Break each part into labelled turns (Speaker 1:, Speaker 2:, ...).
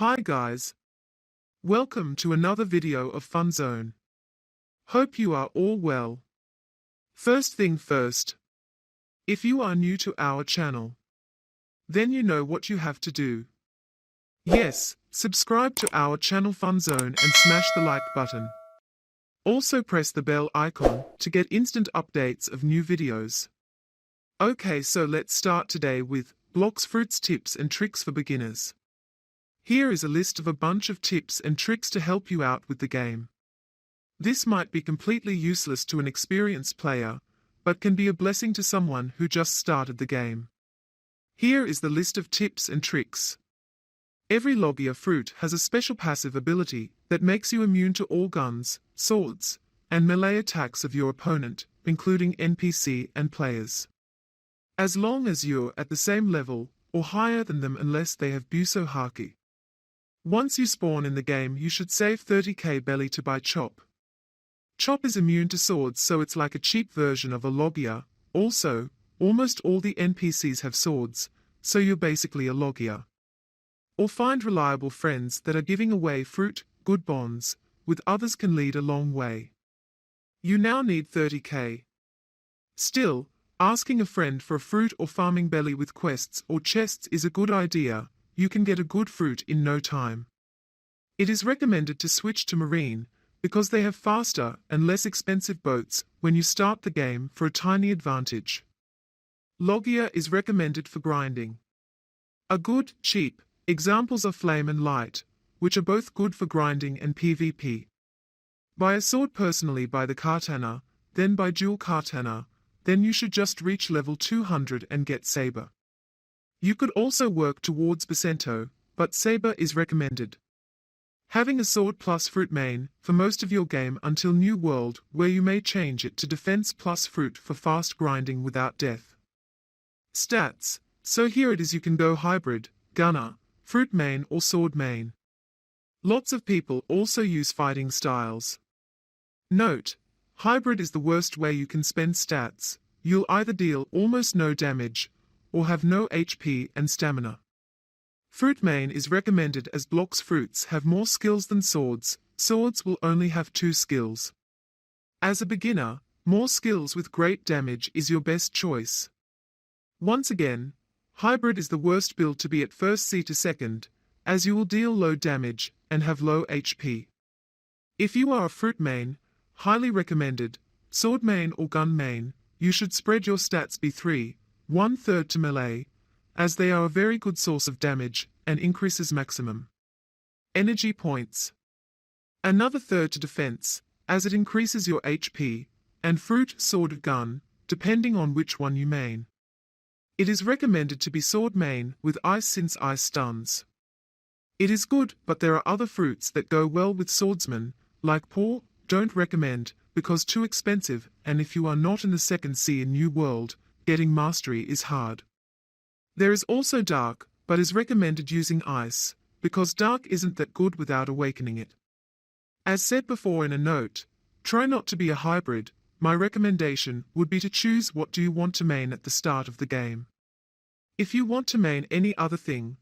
Speaker 1: Hi guys. Welcome to another video of Funzone. Hope you are all well. First thing first. If you are new to our channel, then you know what you have to do. Yes, subscribe to our channel Funzone and smash the like button. Also press the bell icon to get instant updates of new videos. Okay, so let's start today with Blox Fruits tips and tricks for beginners. Here is a list of a bunch of tips and tricks to help you out with the game. This might be completely useless to an experienced player, but can be a blessing to someone who just started the game. Here is the list of tips and tricks. Every Logia fruit has a special passive ability that makes you immune to all guns, swords, and melee attacks of your opponent, including NPC and players. As long as you're at the same level or higher than them unless they have Buso Haki. Once you spawn in the game, you should save 30k Beli to buy Chop. Chop is immune to swords, so it's like a cheap version of a Logia. Also, almost all the NPCs have swords, so you're basically a Logia. Or find reliable friends that are giving away fruit. Good bonds with others can lead a long way. You now need 30k. Still, asking a friend for a fruit or farming Beli with quests or chests is a good idea. You can get a good fruit in no time. It is recommended to switch to marine, because they have faster and less expensive boats when you start the game for a tiny advantage. Logia is recommended for grinding. A good, cheap examples are Flame and Light, which are both good for grinding and PvP. Buy a sword personally, buy the katana, then buy dual katana, then you should just reach level 200 and get saber. You could also work towards Bacento, but saber is recommended. Having a sword plus fruit main for most of your game until New World, where you may change it to defense plus fruit for fast grinding without death. Stats. So here it is, you can go hybrid, gunner, fruit main or sword main. Lots of people also use fighting styles. Note, hybrid is the worst way you can spend stats. You'll either deal almost no damage, or have no HP and stamina. Fruit main is recommended as Blox Fruits have more skills than swords. Swords will only have 2 skills. As a beginner, more skills with great damage is your best choice. Once again, hybrid is the worst build to be at first C to second, as you will deal low damage and have low HP. If you are a fruit main, highly recommended, sword main or gun main, you should spread your stats be 1/3 to melee, as they are a very good source of damage and increases maximum energy points. Another third to defense, as it increases your HP, and fruit, sword or gun, depending on which one you main. It is recommended to be sword main with ice since ice stuns. It is good, but there are other fruits that go well with swordsman, like paw. Don't recommend, because too expensive, and if you are not in the second C in New World, getting mastery is hard. There is also dark, but is recommended using ice, because dark isn't that good without awakening it. As said before in a note, try not to be a hybrid. My recommendation would be to choose what do you want to main at the start of the game. If you want to main any other thing,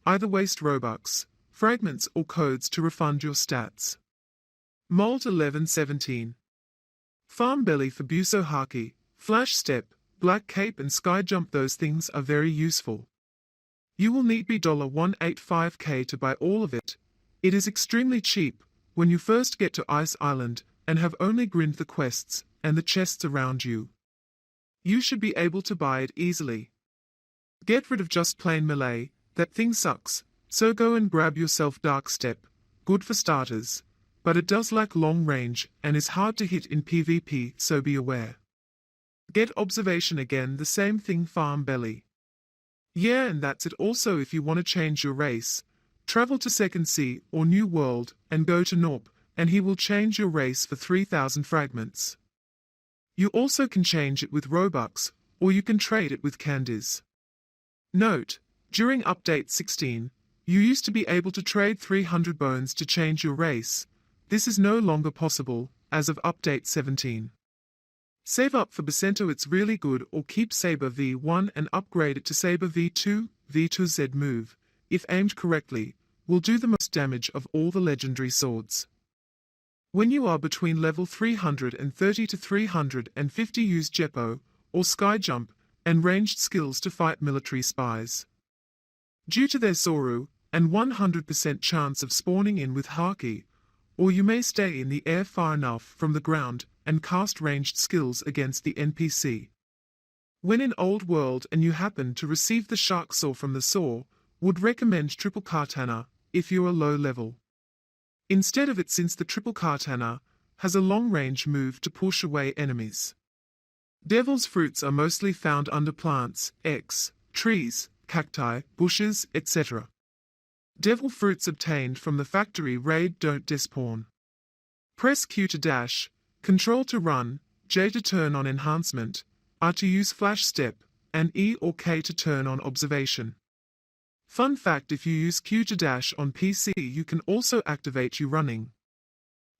Speaker 1: either waste Robux, fragments or codes to refund your stats. Molt 1117. Farm Beli for Buso Haki, Flash Step, Black Cape and Sky Jump. Those things are very useful. You will need $185k to buy all of it. It is extremely cheap when you first get to Ice Island and have only grinned the quests and the chests around you. You should be able to buy it easily. Get rid of just plain melee, that thing sucks, so go and grab yourself Dark Step, good for starters, but it does lack long range and is hard to hit in PvP, so be aware. Get Observation again, the same thing, Farm Beli. Yeah, and that's it. Also, if you want to change your race, travel to Second Sea or New World and go to Norp, and he will change your race for 3000 fragments. You also can change it with Robux, or you can trade it with candies. Note, during update 16, you used to be able to trade 300 bones to change your race. This is no longer possible, as of update 17. Save up for Bacento, it's really good, or keep Saber V1 and upgrade it to Saber V2, V2Z move. If aimed correctly, will do the most damage of all the legendary swords. When you are between level 330 to 350, use Jeppo, or Sky Jump, and ranged skills to fight military spies. Due to their Soru, and 100% chance of spawning in with Haki, or you may stay in the air far enough from the ground and cast ranged skills against the NPC. When in Old World and you happen to receive the Shark Saw from the Saw, would recommend Triple Katana if you are low level. Instead of it, since the Triple Katana has a long-range move to push away enemies. Devil's fruits are mostly found under plants, trees, cacti, bushes, etc. Devil fruits obtained from the factory raid don't despawn. Press Q to dash, Control to run, J to turn on enhancement, R to use flash step, and E or K to turn on observation. Fun fact: if you use Q to dash on PC, you can also activate you running.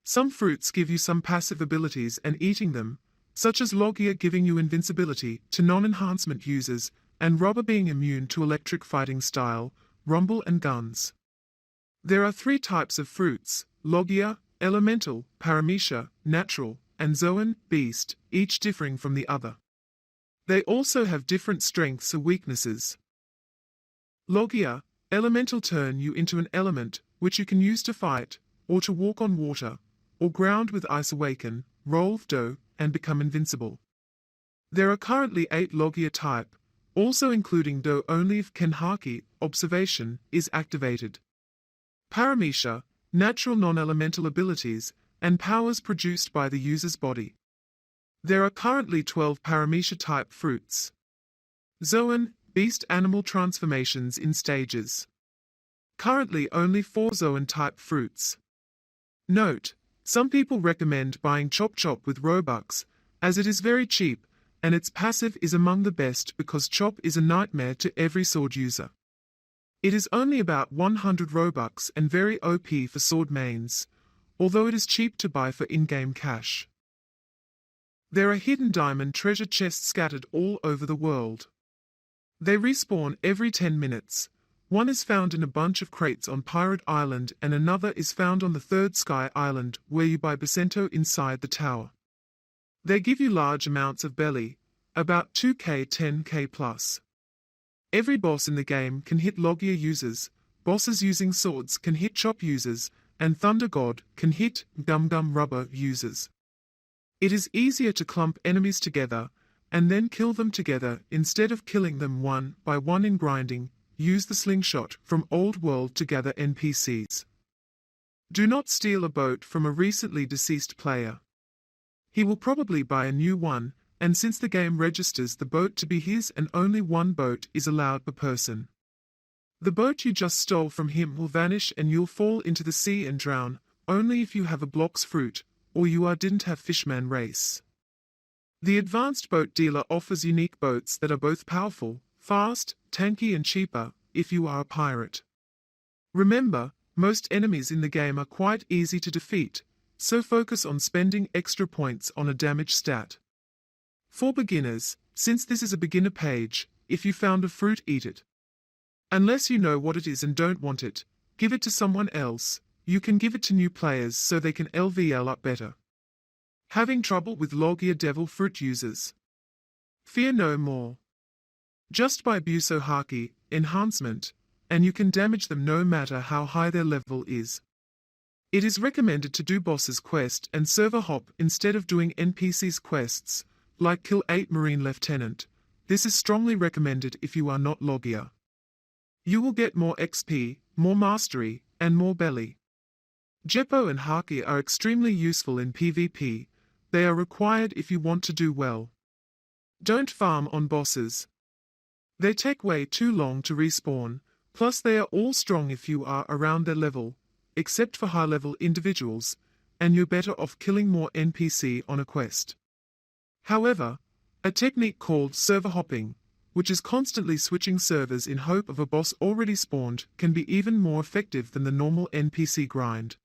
Speaker 1: Some fruits give you some passive abilities, and eating them, such as Logia giving you invincibility to non-enhancement users, and Robber being immune to electric fighting style, rumble and guns. There are 3 types of fruits: Logia, Elemental, Paramecia, Natural, and Zoan, Beast, each differing from the other. They also have different strengths or weaknesses. Logia, Elemental, turn you into an element, which you can use to fight, or to walk on water, or ground with ice, awaken, roll dough, and become invincible. There are currently 8 Logia type, also including dough only if Ken Haki, observation, is activated. Paramecia, natural non-elemental abilities, and powers produced by the user's body. There are currently 12 Paramecia type fruits. Zoan, beast animal transformations in stages. Currently only 4 Zoan type fruits. Note: some people recommend buying Chop Chop with Robux, as it is very cheap, and its passive is among the best because Chop is a nightmare to every sword user. It is only about 100 Robux and very OP for sword mains, although it is cheap to buy for in-game cash. There are hidden diamond treasure chests scattered all over the world. They respawn every 10 minutes. One is found in a bunch of crates on Pirate Island, and another is found on the 3rd Sky Island, where you buy Bacento inside the tower. They give you large amounts of Beli, about 2k 10k plus. Every boss in the game can hit Logia users, bosses using swords can hit Chop users, and Thunder God can hit Gum Gum Rubber users. It is easier to clump enemies together, and then kill them together instead of killing them one by one in grinding. Use the slingshot from Old World to gather NPCs. Do not steal a boat from a recently deceased player. He will probably buy a new one, and since the game registers the boat to be his and only one boat is allowed per person. The boat you just stole from him will vanish and you'll fall into the sea and drown, only if you have a Blox Fruit, or you didn't have Fishman race. The advanced boat dealer offers unique boats that are both powerful, fast, tanky and cheaper, if you are a pirate. Remember, most enemies in the game are quite easy to defeat, so focus on spending extra points on a damage stat. For beginners, since this is a beginner page, if you found a fruit, eat it. Unless you know what it is and don't want it, give it to someone else. You can give it to new players so they can LVL up better. Having trouble with Logia Devil Fruit users? Fear no more. Just buy Buso Haki, enhancement, and you can damage them no matter how high their level is. It is recommended to do bosses quest and server hop instead of doing NPCs quests, like kill 8 Marine Lieutenant. This is strongly recommended if you are not Logia. You will get more XP, more mastery, and more Beli. Jeppo and Haki are extremely useful in PvP. They are required if you want to do well. Don't farm on bosses. They take way too long to respawn, plus they are all strong if you are around their level, except for high-level individuals, and you're better off killing more NPC on a quest. However, a technique called server hopping, which is constantly switching servers in hope of a boss already spawned, can be even more effective than the normal NPC grind.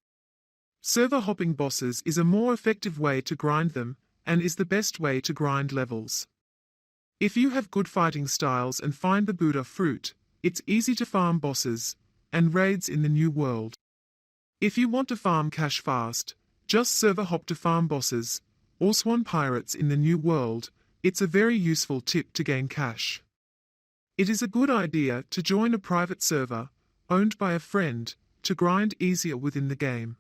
Speaker 1: Server hopping bosses is a more effective way to grind them, and is the best way to grind levels. If you have good fighting styles and find the Buso fruit, it's easy to farm bosses, and raids in the new world. If you want to farm cash fast, just server hop to farm bosses, or swan pirates in the new world. It's a very useful tip to gain cash. It is a good idea to join a private server, owned by a friend, to grind easier within the game.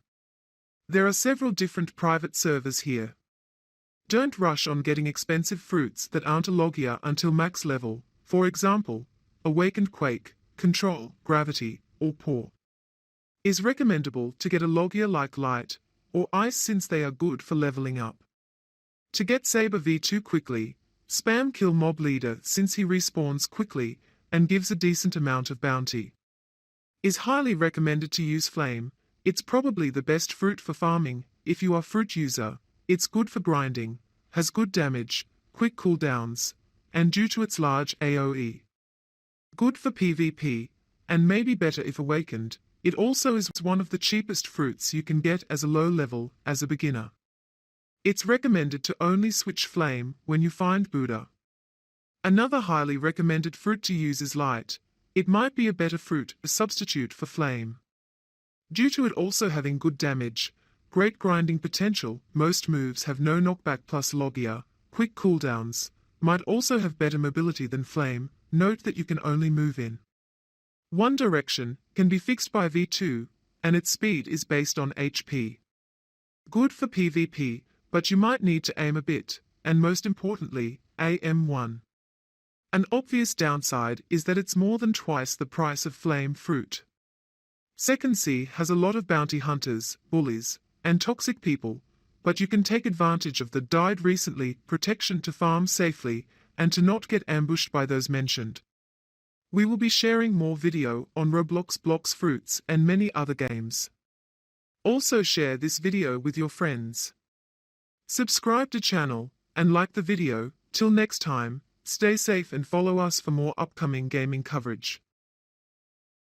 Speaker 1: There are several different private servers here. Don't rush on getting expensive fruits that aren't a Logia until max level, for example, Awakened Quake, Control, Gravity, or Poor. Is recommendable to get a Logia like Light or Ice since they are good for leveling up. To get Saber V2 quickly, spam kill mob leader since he respawns quickly and gives a decent amount of bounty. Is highly recommended to use Flame. It's probably the best fruit for farming. If you are fruit user, it's good for grinding, has good damage, quick cooldowns, and due to its large AoE. Good for PvP, and maybe better if awakened. It also is one of the cheapest fruits you can get as a low level as a beginner. It's recommended to only switch Flame when you find Buddha. Another highly recommended fruit to use is Light. It might be a better fruit, a substitute for Flame. Due to it also having good damage, great grinding potential, most moves have no knockback plus Logia, quick cooldowns, might also have better mobility than Flame. Note that you can only move in one direction, can be fixed by V2, and its speed is based on HP. Good for PvP, but you might need to aim a bit, and most importantly, AM1. An obvious downside is that it's more than twice the price of Flame fruit. Second C has a lot of bounty hunters, bullies, and toxic people, but you can take advantage of the died recently protection to farm safely and to not get ambushed by those mentioned. We will be sharing more video on Roblox, Blox Fruits, and many other games. Also share this video with your friends. Subscribe to channel, and like the video. Till next time, stay safe and follow us for more upcoming gaming coverage.